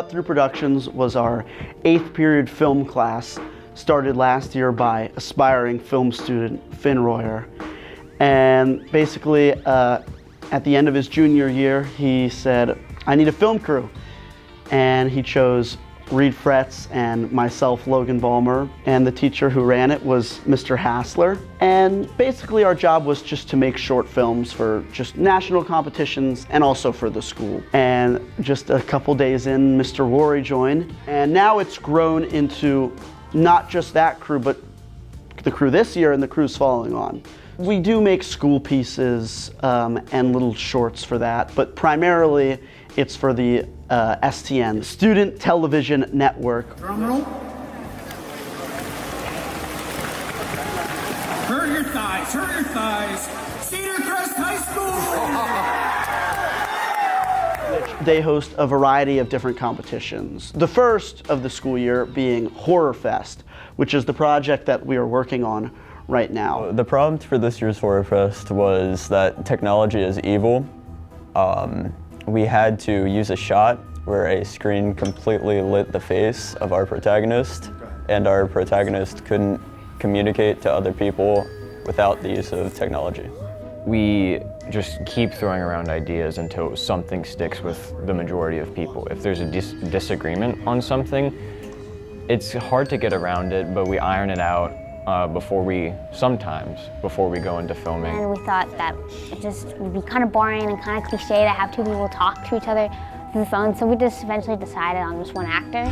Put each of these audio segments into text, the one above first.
Thru Productions was our 8th period film class, started last year by aspiring film student Finn Royer. And basically, at the end of his junior year, he said, I need a film crew. And he chose Reed Fretz and myself, Logan Ballmer, and the teacher who ran it was Mr. Hassler. And basically our job was just to make short films for just national competitions and also for the school. And just a couple days in, Mr. Rory joined. And now it's grown into not just that crew, but the crew this year and the crews following on. We do make school pieces and little shorts for that, but primarily it's for the STN, Student Television Network. Drum roll. Hurt your thighs, hurt your thighs. Cedar Crest High School! They host a variety of different competitions. The first of the school year being Horrorfest, which is the project that we are working on right now. The prompt for this year's Horrorfest was that technology is evil. We had to use a shot where a screen completely lit the face of our protagonist, and our protagonist couldn't communicate to other people without the use of technology. We just keep throwing around ideas until something sticks with the majority of people. If there's a disagreement on something, it's hard to get around it, but we iron it out sometimes before we go into filming. And we thought that it just would be kind of boring and kind of cliche to have two people talk to each other through the phone, so we just eventually decided on just one actor.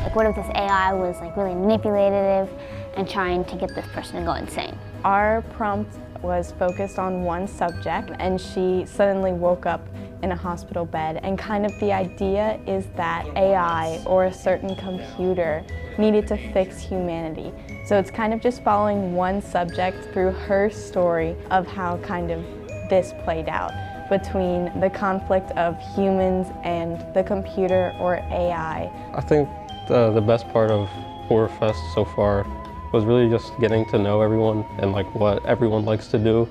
Like, what if this AI was like really manipulative and trying to get this person to go insane? Our prompt was focused on one subject, and she suddenly woke up in a hospital bed, and kind of the idea is that AI or a certain computer needed to fix humanity. So it's kind of just following one subject through her story of how kind of this played out between the conflict of humans and the computer or AI. I think the best part of Horrorfest so far was really just getting to know everyone and like what everyone likes to do.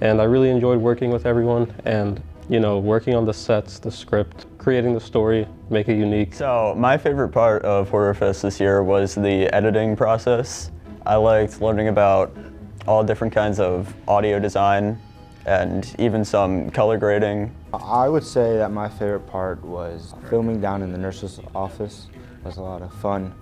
And I really enjoyed working with everyone and, you know, working on the sets, the script, creating the story, make it unique. So my favorite part of Horrorfest this year was the editing process. I liked learning about all different kinds of audio design and even some color grading. I would say that my favorite part was filming down in the nurse's office. It was a lot of fun,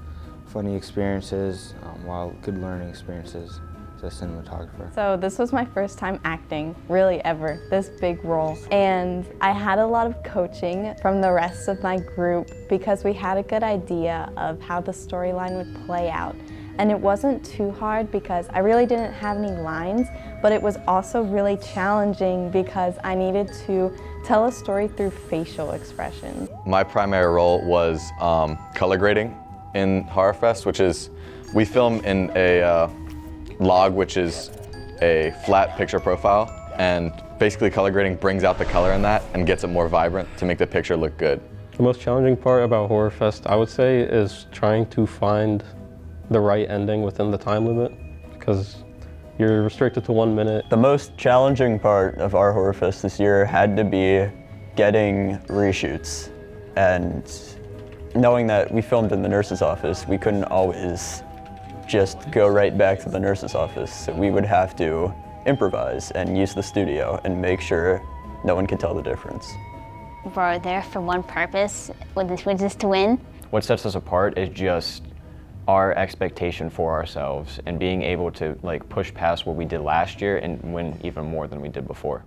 funny experiences, while good learning experiences as a cinematographer. So this was my first time acting, really ever, this big role. And I had a lot of coaching from the rest of my group because we had a good idea of how the storyline would play out. And it wasn't too hard because I really didn't have any lines, but it was also really challenging because I needed to tell a story through facial expressions. My primary role was color grading in Horrorfest, which is, we film in a log, which is a flat picture profile, and basically color grading brings out the color in that and gets it more vibrant to make the picture look good. The most challenging part about Horrorfest, I would say, is trying to find the right ending within the time limit, because you're restricted to 1 minute. The most challenging part of our Horrorfest this year had to be getting reshoots, and knowing that we filmed in the nurse's office, we couldn't always just go right back to the nurse's office. So we would have to improvise and use the studio and make sure no one could tell the difference. We're there for one purpose, which is to win. What sets us apart is just our expectation for ourselves and being able to like push past what we did last year and win even more than we did before.